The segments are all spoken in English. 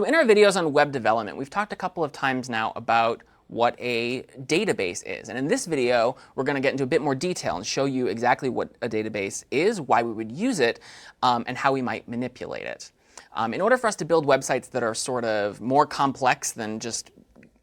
So in our videos on web development, we've talked a couple of times now about what a database is. And in this video, we're going to get into a bit more detail and show you exactly what a database is, why we would use it, and how we might manipulate it. In order for us to build websites that are sort of more complex than just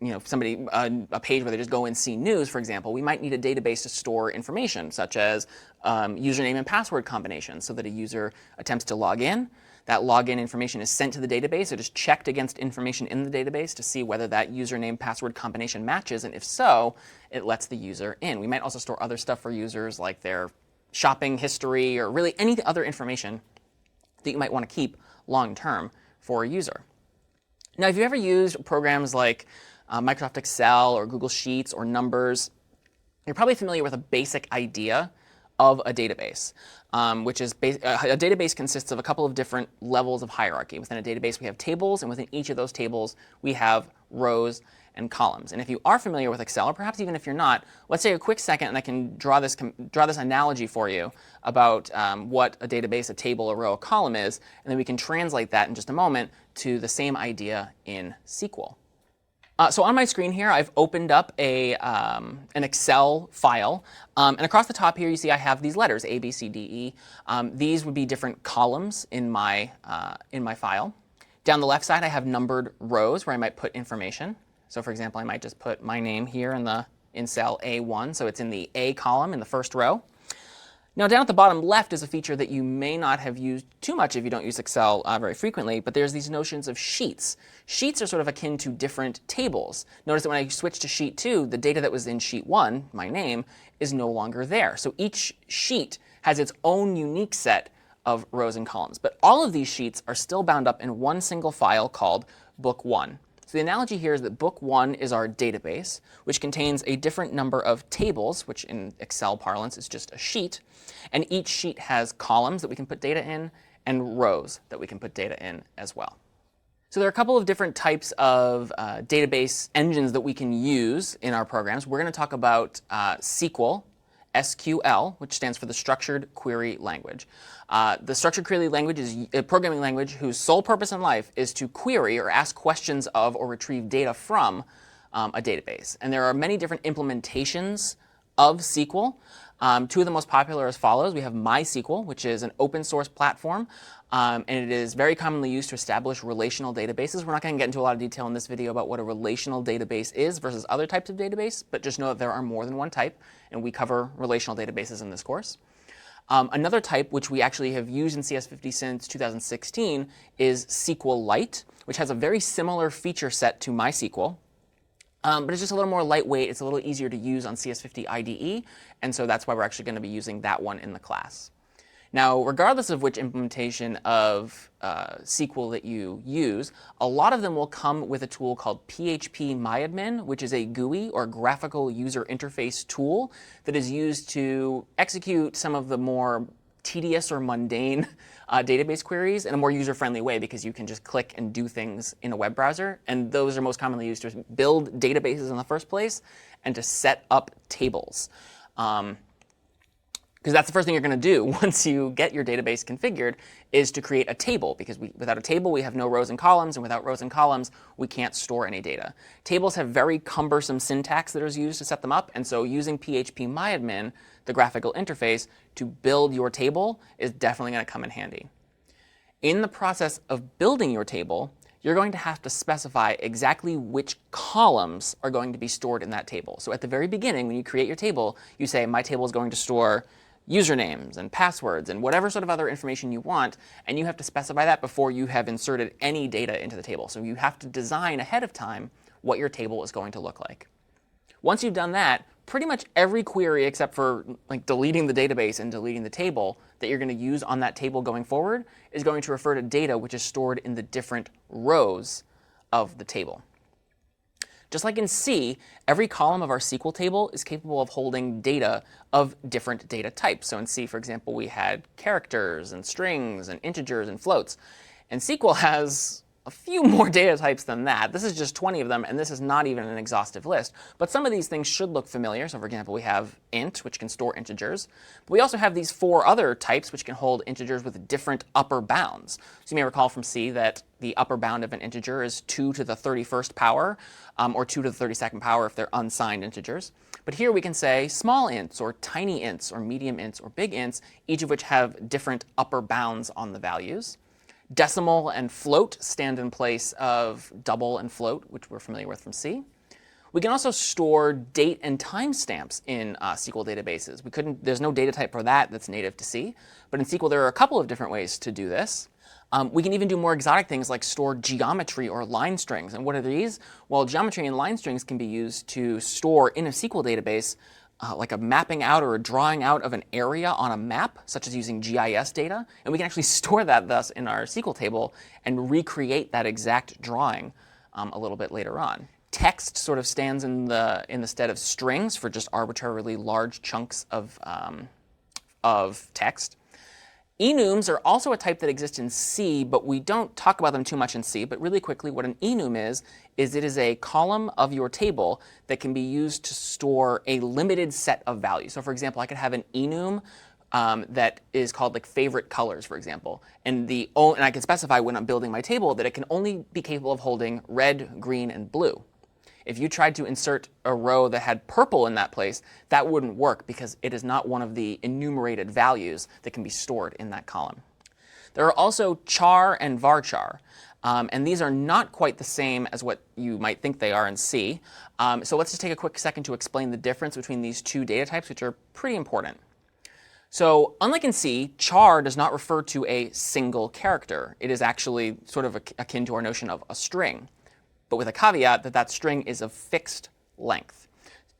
a page where they just go and see news, for example, we might need a database to store information, such as username and password combinations, so that a user attempts to log in. That login information is sent to the database. It is checked against information in the database to see whether that username password combination matches, and if so, it lets the user in. We might also store other stuff for users, like their shopping history or really any other information that you might want to keep long term for a user. Now, if you've ever used programs like Microsoft Excel or Google Sheets or Numbers, you're probably familiar with a basic idea of a database, which is a database consists of a couple of different levels of hierarchy. Within a database, we have tables, and within each of those tables, we have rows and columns. And if you are familiar with Excel, or perhaps even if you're not, let's take a quick second, and I can draw this analogy for you about what a database, a table, a row, a column is, and then we can translate that in just a moment to the same idea in SQL. So on my screen here, I've opened up an Excel file. And across the top here, you see I have these letters, A, B, C, D, E. These would be different columns in my file. Down the left side, I have numbered rows where I might put information. So for example, I might just put my name here in cell A1. So it's in the A column in the first row. Now, down at the bottom left is a feature that you may not have used too much if you don't use Excel very frequently, but there's these notions of sheets. Sheets are sort of akin to different tables. Notice that when I switch to sheet 2, the data that was in sheet 1, my name, is no longer there. So each sheet has its own unique set of rows and columns. But all of these sheets are still bound up in one single file called book 1. So the analogy here is that book 1 is our database, which contains a different number of tables, which in Excel parlance is just a sheet. And each sheet has columns that we can put data in and rows that we can put data in as well. So there are a couple of different types of database engines that we can use in our programs. We're going to talk about SQL, SQL, which stands for the Structured Query Language. The Structured Query Language is a programming language whose sole purpose in life is to query or ask questions of or retrieve data from a database. And there are many different implementations of SQL. Two of the most popular are as follows. We have MySQL, which is an open source platform, and it is very commonly used to establish relational databases. We're not going to get into a lot of detail in this video about what a relational database is versus other types of database, but just know that there are more than one type, and we cover relational databases in this course. Another type, which we actually have used in CS50 since 2016, is SQLite, which has a very similar feature set to MySQL. But it's just a little more lightweight. It's a little easier to use on CS50 IDE, and so that's why we're actually going to be using that one in the class. Now, regardless of which implementation of SQL that you use, a lot of them will come with a tool called phpMyAdmin, which is a GUI, or graphical user interface tool, that is used to execute some of the more tedious or mundane database queries in a more user-friendly way, because you can just click and do things in a web browser. And those are most commonly used to build databases in the first place and to set up tables. Because that's the first thing you're going to do once you get your database configured, is to create a table. Because without a table, we have no rows and columns. And without rows and columns, we can't store any data. Tables have very cumbersome syntax that is used to set them up. And so using phpMyAdmin, the graphical interface, to build your table is definitely going to come in handy. In the process of building your table, you're going to have to specify exactly which columns are going to be stored in that table. So at the very beginning, when you create your table, you say, my table is going to store usernames and passwords and whatever sort of other information you want, and you have to specify that before you have inserted any data into the table. So you have to design ahead of time what your table is going to look like. Once you've done that, pretty much every query except for like deleting the database and deleting the table that you're going to use on that table going forward is going to refer to data which is stored in the different rows of the table. Just like in C, every column of our SQL table is capable of holding data of different data types. So in C, for example, we had characters and strings and integers and floats. And SQL has a few more data types than that. This is just 20 of them, and this is not even an exhaustive list. But some of these things should look familiar. So for example, we have int, which can store integers. But we also have these 4 other types, which can hold integers with different upper bounds. So you may recall from C that the upper bound of an integer is 2 to the 31st power, or 2 to the 32nd power if they're unsigned integers. But here we can say small ints, or tiny ints, or medium ints, or big ints, each of which have different upper bounds on the values. Decimal and float stand in place of double and float, which we're familiar with from C. We can also store date and timestamps in SQL databases. There's no data type for that that's native to C. But in SQL, there are a couple of different ways to do this. We can even do more exotic things like store geometry or line strings. And what are these? Well, geometry and line strings can be used to store in a SQL database like a mapping out or a drawing out of an area on a map, such as using GIS data. And we can actually store that thus in our SQL table and recreate that exact drawing a little bit later on. Text sort of stands in the stead of strings for just arbitrarily large chunks of text. Enums are also a type that exists in C, but we don't talk about them too much in C. But really quickly, what an enum is it is a column of your table that can be used to store a limited set of values. So for example, I could have an enum that is called like favorite colors, for example. And I can specify when I'm building my table that it can only be capable of holding red, green, and blue. If you tried to insert a row that had purple in that place, that wouldn't work because it is not one of the enumerated values that can be stored in that column. There are also char and varchar, and these are not quite the same as what you might think they are in C. So let's just take a quick second to explain the difference between these two data types, which are pretty important. So unlike in C, char does not refer to a single character. It is actually sort of akin to our notion of a string, but with a caveat that that string is of fixed length.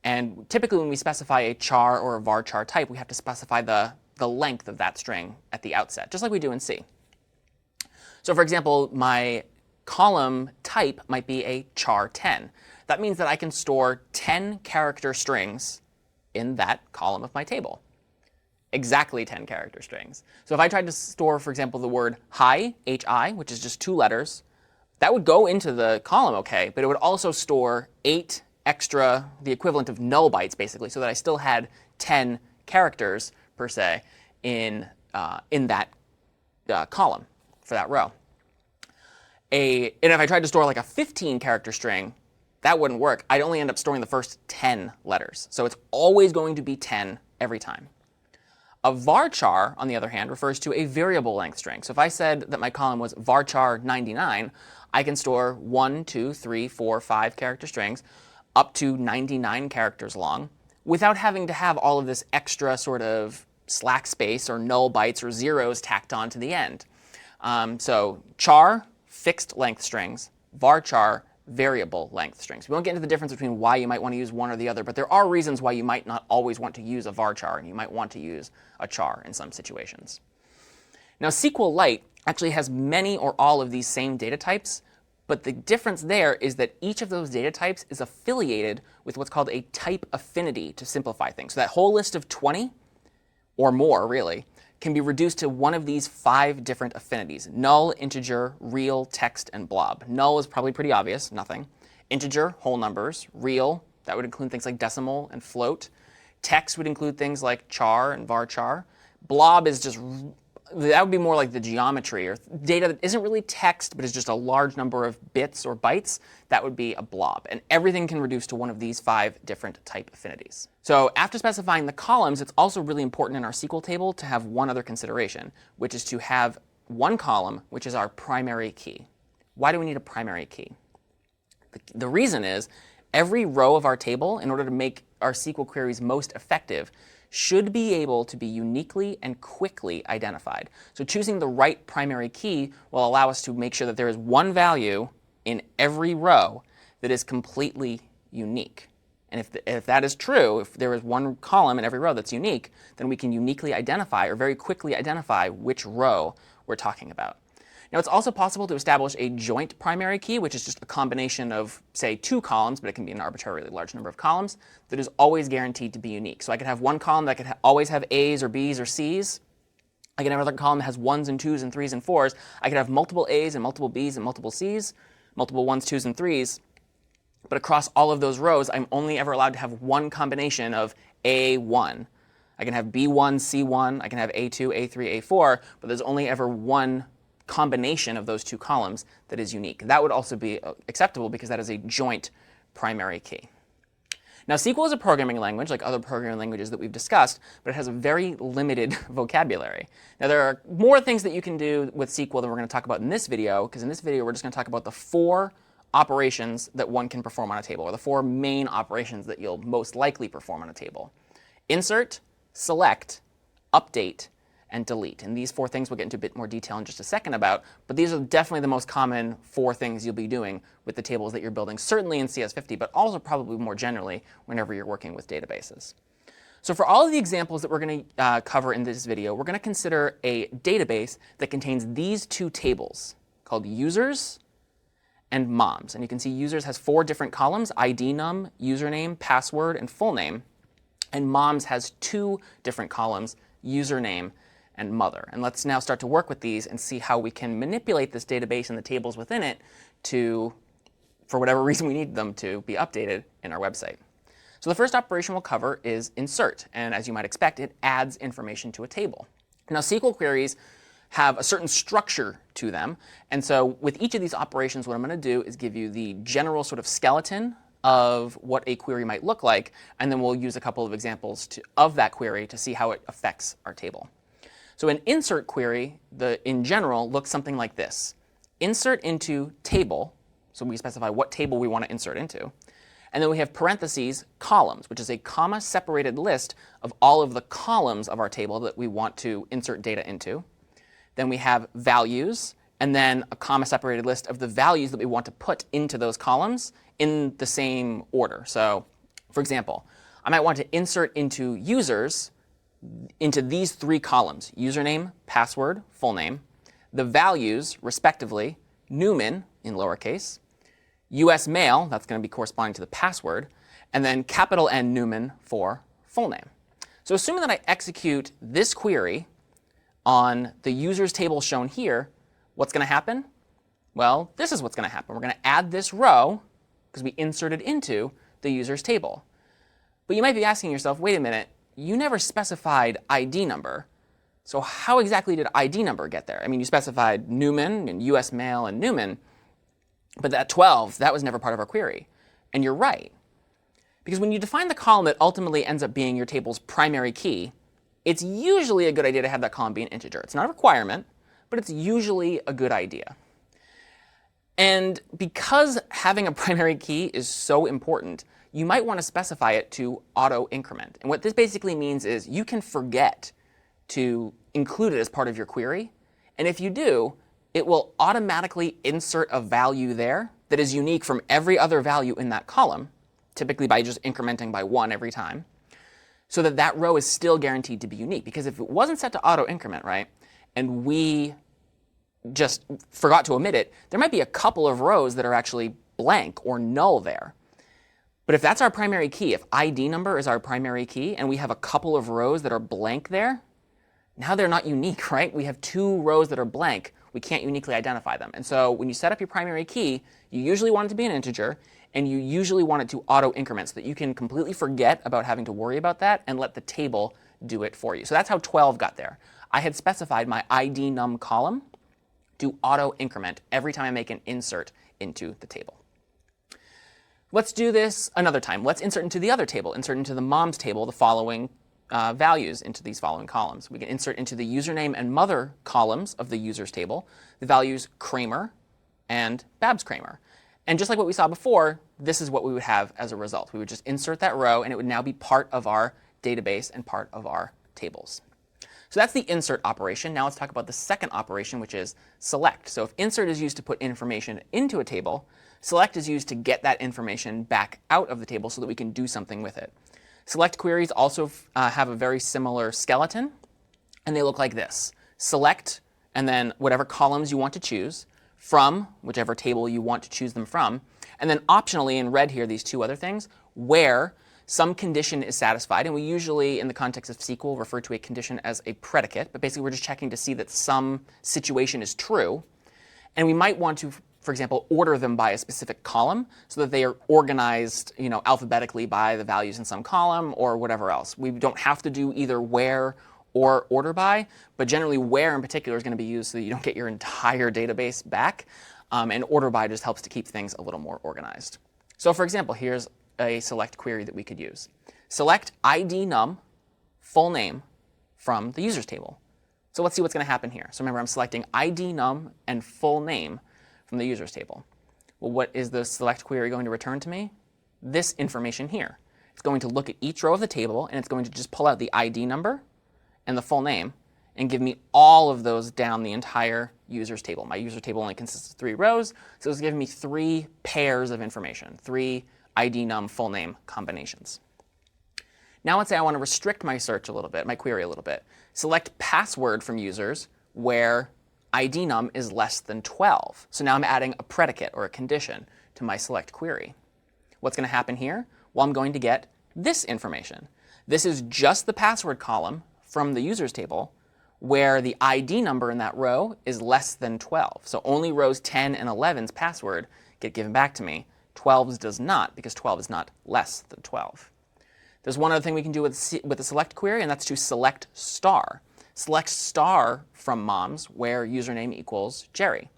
And typically when we specify a char or a varchar type, we have to specify the length of that string at the outset, just like we do in C. So for example, my column type might be a char 10. That means that I can store 10 character strings in that column of my table. Exactly 10 character strings. So if I tried to store, for example, the word hi, H-I, which is just 2 letters, that would go into the column OK, but it would also store 8 extra, the equivalent of null bytes, basically, so that I still had 10 characters, per se, in that column for that row. And if I tried to store like a 15-character string, that wouldn't work. I'd only end up storing the first 10 letters. So it's always going to be 10 every time. A varchar, on the other hand, refers to a variable length string. So if I said that my column was varchar 99, I can store 1, 2, 3, 4, 5 character strings up to 99 characters long without having to have all of this extra sort of slack space or null bytes or zeros tacked on to the end. So char, fixed length strings, varchar, variable length strings. We won't get into the difference between why you might want to use one or the other, but there are reasons why you might not always want to use a varchar and you might want to use a char in some situations. Now SQLite actually has many or all of these same data types, but the difference there is that each of those data types is affiliated with what's called a type affinity to simplify things. So that whole list of 20, or more really, can be reduced to one of these 5 different affinities: null, integer, real, text, and blob. Null is probably pretty obvious, nothing. Integer, whole numbers. Real, that would include things like decimal and float. Text would include things like char and varchar. Blob is just, that would be more like the geometry or data that isn't really text, but is just a large number of bits or bytes. That would be a blob. And everything can reduce to one of these 5 different type affinities. So after specifying the columns, it's also really important in our SQL table to have one other consideration, which is to have one column, which is our primary key. Why do we need a primary key? The reason is every row of our table, in order to make our SQL queries most effective, should be able to be uniquely and quickly identified. So choosing the right primary key will allow us to make sure that there is one value in every row that is completely unique. And if that is true, if there is one column in every row that's unique, then we can uniquely identify or very quickly identify which row we're talking about. Now, it's also possible to establish a joint primary key, which is just a combination of, say, 2 columns, but it can be an arbitrarily large number of columns, that is always guaranteed to be unique. So I could have one column that could always have A's or B's or C's, I can have another column that has 1s and 2s and 3s and 4s. I could have multiple A's and multiple B's and multiple C's, multiple 1s, 2s, and 3s. But across all of those rows, I'm only ever allowed to have one combination of A1. I can have B1, C1, I can have A2, A3, A4, but there's only ever one combination of those two columns that is unique. That would also be acceptable because that is a joint primary key. Now, SQL is a programming language like other programming languages that we've discussed, but it has a very limited vocabulary. Now, there are more things that you can do with SQL than we're going to talk about in this video, because in this video, we're just going to talk about the 4 operations that one can perform on a table, or the 4 main operations that you'll most likely perform on a table. Insert, select, update, and delete. And these 4 things we'll get into a bit more detail in just a second about, but these are definitely the most common 4 things you'll be doing with the tables that you're building, certainly in CS50, but also probably more generally whenever you're working with databases. So for all of the examples that we're going to cover in this video, we're going to consider a database that contains these 2 tables called users and moms. And you can see users has 4 different columns: ID num, username, password, and full name. And moms has 2 different columns: username and mother. And let's now start to work with these and see how we can manipulate this database and the tables within it to, for whatever reason we need them to, be updated in our website. So the first operation we'll cover is insert. And as you might expect, it adds information to a table. Now, SQL queries have a certain structure to them. And so with each of these operations, what I'm going to do is give you the general sort of skeleton of what a query might look like. And then we'll use a couple of examples of that query to see how it affects our table. So an insert query, in general, looks something like this. Insert into table. So we specify what table we want to insert into. And then we have parentheses columns, which is a comma-separated list of all of the columns of our table that we want to insert data into. Then we have values, and then a comma-separated list of the values that we want to put into those columns in the same order. So, for example, I might want to insert into users into these 3 columns: username, password, full name, the values, respectively, Newman in lowercase, US mail, that's going to be corresponding to the password, and then capital N Newman for full name. So assuming that I execute this query on the users table shown here, what's going to happen? Well, this is what's going to happen. We're going to add this row because we inserted into the users table. But you might be asking yourself, wait a minute, you never specified ID number. So how exactly did ID number get there? I mean, you specified Newman and US mail and Newman, but that 12, that was never part of our query. And you're right. Because when you define the column that ultimately ends up being your table's primary key, it's usually a good idea to have that column be an integer. It's not a requirement, but it's usually a good idea. And because having a primary key is so important, you might want to specify it to auto increment. And what this basically means is you can forget to include it as part of your query. And if you do, it will automatically insert a value there that is unique from every other value in that column, typically by just incrementing by 1 every time, so that that row is still guaranteed to be unique. Because if it wasn't set to auto increment, right, and we just forgot to omit it, there might be a couple of rows that are actually blank or null there. But if that's our primary key, if ID number is our primary key, and we have a couple of rows that are blank there, now they're not unique, right? We have 2 rows that are blank. We can't uniquely identify them. And so when you set up your primary key, you usually want it to be an integer, and you usually want it to auto increment so that you can completely forget about having to worry about that and let the table do it for you. So that's how 12 got there. I had specified my ID num column to auto increment every time I make an insert into the table. Let's do this another time. Let's insert into the other table, insert into the mom's table the following values into these following columns. We can insert into the username and mother columns of the users table the values Kramer and Babs Kramer. And just like what we saw before, this is what we would have as a result. We would just insert that row, and it would now be part of our database and part of our tables. So that's the insert operation. Now let's talk about the second operation, which is select. So if insert is used to put information into a table, select is used to get that information back out of the table so that we can do something with it. Select queries also have a very similar skeleton, and they look like this. Select, and then whatever columns you want to choose from, whichever table you want to choose them from, and then optionally in red here, these 2 other things, where some condition is satisfied, and we usually, in the context of SQL, refer to a condition as a predicate, but basically we're just checking to see that some situation is true, and we might want to, for example, order them by a specific column so that they are organized, alphabetically by the values in some column or whatever else. We don't have to do either where or order by, but generally where in particular is going to be used so that you don't get your entire database back, and order by just helps to keep things a little more organized. So for example, here's a select query that we could use. Select ID num full name from the users table. So let's see what's going to happen here. So remember, I'm selecting ID num and full name from the users table. Well, what is the select query going to return to me? This information here. It's going to look at each row of the table, and it's going to just pull out the ID number and the full name and give me all of those down the entire users table. My user table only consists of 3 rows, so it's giving me 3 pairs of information, 3 ID num full name combinations. Now let's say I want to restrict my search a little bit, my query a little bit. Select password from users where ID num is less than 12. So now I'm adding a predicate or a condition to my select query. What's going to happen here? Well, I'm going to get this information. This is just the password column from the users table where the ID number in that row is less than 12. So only rows 10 and 11's password get given back to me. 12's does not, because 12 is not less than 12. There's one other thing we can do with the select query, and that's to select star. Select star from moms where username equals Jerry.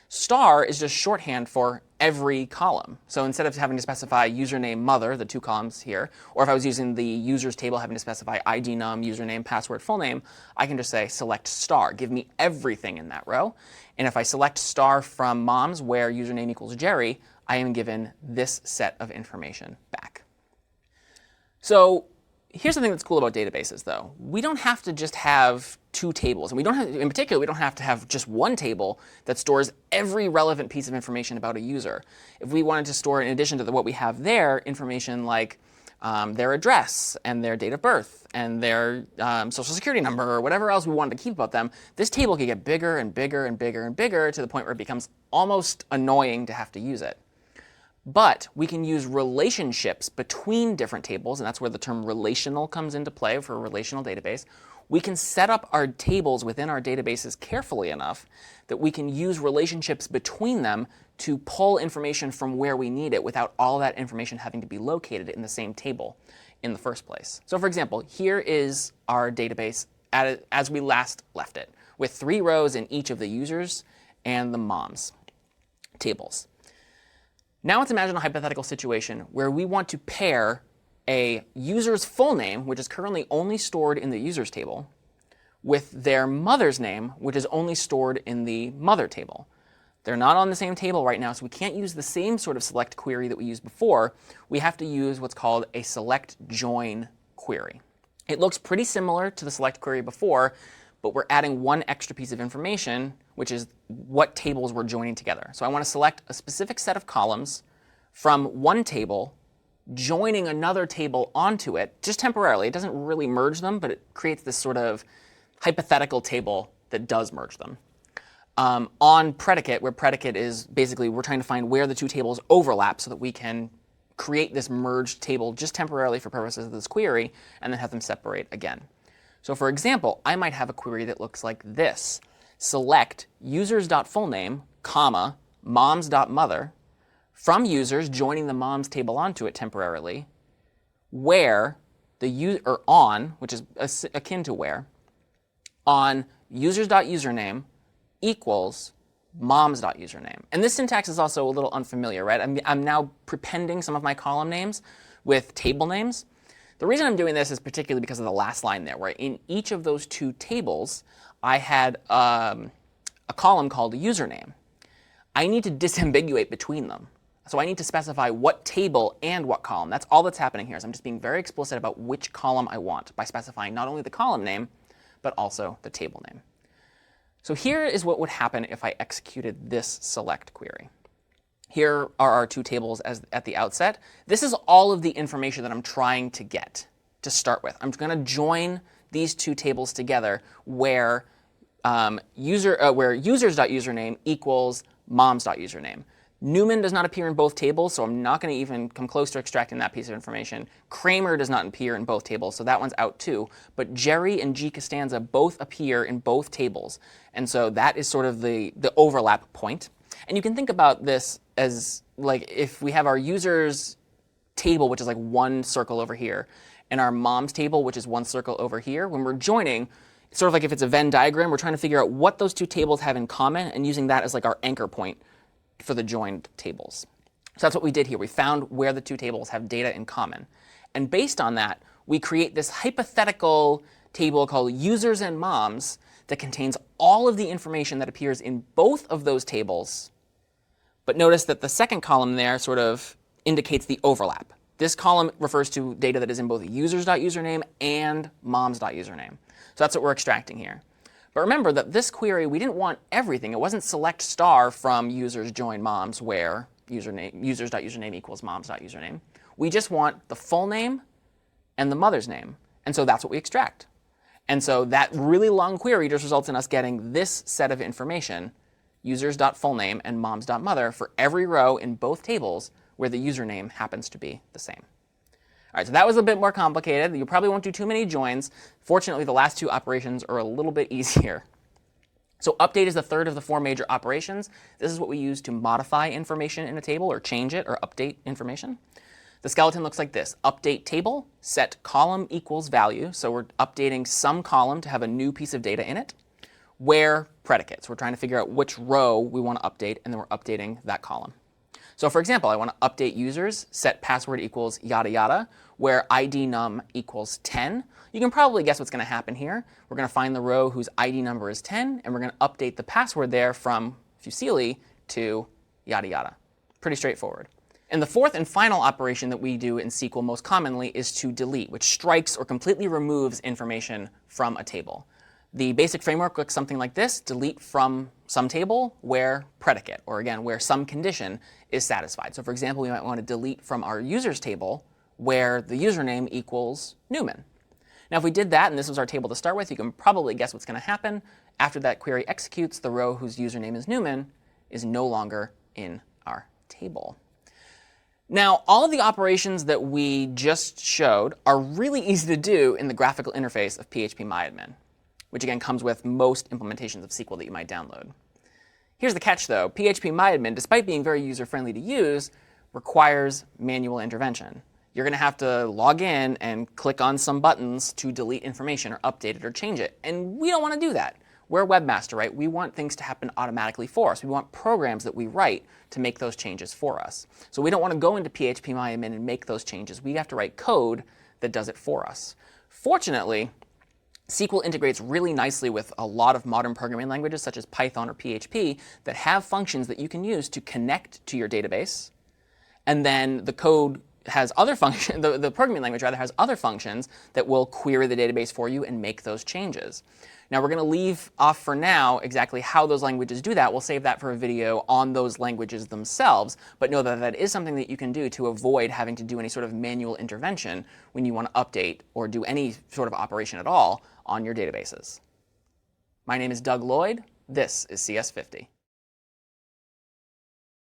Star is just shorthand for every column. So instead of having to specify username mother, the 2 columns here, or if I was using the users table having to specify ID num, username, password, full name, I can just say select star. Give me everything in that row. And if I select star from moms where username equals Jerry, I am given this set of information back. So here's the thing that's cool about databases, though. We don't have to just have 2 tables. And we don't have, in particular, we don't have to have just one table that stores every relevant piece of information about a user. If we wanted to store, in addition to what we have there, information like their address and their date of birth and their social security number or whatever else we wanted to keep about them, this table could get bigger and bigger and bigger and bigger to the point where it becomes almost annoying to have to use it. But we can use relationships between different tables, and that's where the term relational comes into play for a relational database. We can set up our tables within our databases carefully enough that we can use relationships between them to pull information from where we need it without all that information having to be located in the same table in the first place. So for example, here is our database as we last left it, with 3 rows in each of the users and the moms tables. Now let's imagine a hypothetical situation where we want to pair a user's full name, which is currently only stored in the users table, with their mother's name, which is only stored in the mother table. They're not on the same table right now, so we can't use the same sort of select query that we used before. We have to use what's called a select join query. It looks pretty similar to the select query before, but we're adding one extra piece of information, which is what tables we're joining together. So I want to select a specific set of columns from one table, joining another table onto it, just temporarily. It doesn't really merge them, but it creates this sort of hypothetical table that does merge them. On predicate, where predicate is basically we're trying to find where the 2 tables overlap so that we can create this merged table just temporarily for purposes of this query, and then have them separate again. So for example, I might have a query that looks like this. Select users.fullname, comma, moms.mother from users joining the moms table onto it temporarily, where the or on, which is akin to where, on users.username equals moms.username. And this syntax is also a little unfamiliar, right? I'm now prepending some of my column names with table names. The reason I'm doing this is particularly because of the last line there, where in each of those 2 tables, I had a column called username. I need to disambiguate between them. So I need to specify what table and what column. That's all that's happening here. So I'm just being very explicit about which column I want by specifying not only the column name, but also the table name. So here is what would happen if I executed this select query. Here are our 2 tables at the outset. This is all of the information that I'm trying to get to start with. I'm going to join these 2 tables together where users.username equals moms.username. Newman does not appear in both tables, so I'm not going to even come close to extracting that piece of information. Kramer does not appear in both tables, so that one's out too. But Jerry and G. Costanza both appear in both tables. And so that is sort of the overlap point. And you can think about this as like if we have our users table, which is like one circle over here, and our mom's table, which is one circle over here. When we're joining, it's sort of like if it's a Venn diagram, we're trying to figure out what those two tables have in common and using that as like our anchor point for the joined tables. So that's what we did here. We found where the two tables have data in common. And based on that, we create this hypothetical table called users and moms that contains all of the information that appears in both of those tables. But notice that the second column there sort of indicates the overlap. This column refers to data that is in both users.username and moms.username. So that's what we're extracting here. But remember that this query, we didn't want everything. It wasn't select star from users join moms where users.username equals moms.username. We just want the full name and the mother's name. And so that's what we extract. And so that really long query just results in us getting this set of information, users.fullname and moms.mother, for every row in both tables where the username happens to be the same. All right, so that was a bit more complicated. You probably won't do too many joins. Fortunately, the last two operations are a little bit easier. So update is the third of the four major operations. This is what we use to modify information in a table or change it or update information. The skeleton looks like this. Update table, set column equals value. So we're updating some column to have a new piece of data in it. Where predicates. We're trying to figure out which row we want to update, and then we're updating that column. So for example, I want to update users, set password equals yada yada, where ID num equals 10. You can probably guess what's going to happen here. We're going to find the row whose ID number is 10, and we're going to update the password there from Fusili to yada yada. Pretty straightforward. And the fourth and final operation that we do in SQL most commonly is to delete, which strikes or completely removes information from a table. The basic framework looks something like this: delete from some table where predicate, or again, where some condition is satisfied. So for example, we might want to delete from our users table where the username equals Newman. Now if we did that, and this was our table to start with, you can probably guess what's going to happen. After that query executes, the row whose username is Newman is no longer in our table. Now, all of the operations that we just showed are really easy to do in the graphical interface of PHP-MyAdmin, which again comes with most implementations of SQL that you might download. Here's the catch though. PHP-MyAdmin, despite being very user-friendly to use, requires manual intervention. You're going to have to log in and click on some buttons to delete information or update it or change it. And we don't want to do that. We're a webmaster, right? We want things to happen automatically for us. We want programs that we write to make those changes for us. So we don't want to go into PHP-MyAdmin and make those changes. We have to write code that does it for us. Fortunately, SQL integrates really nicely with a lot of modern programming languages, such as Python or PHP, that have functions that you can use to connect to your database. And then the code has other functions, the programming language rather has other functions that will query the database for you and make those changes. Now we're going to leave off for now exactly how those languages do that. We'll save that for a video on those languages themselves, but know that that is something that you can do to avoid having to do any sort of manual intervention when you want to update or do any sort of operation at all on your databases. My name is Doug Lloyd. This is CS50.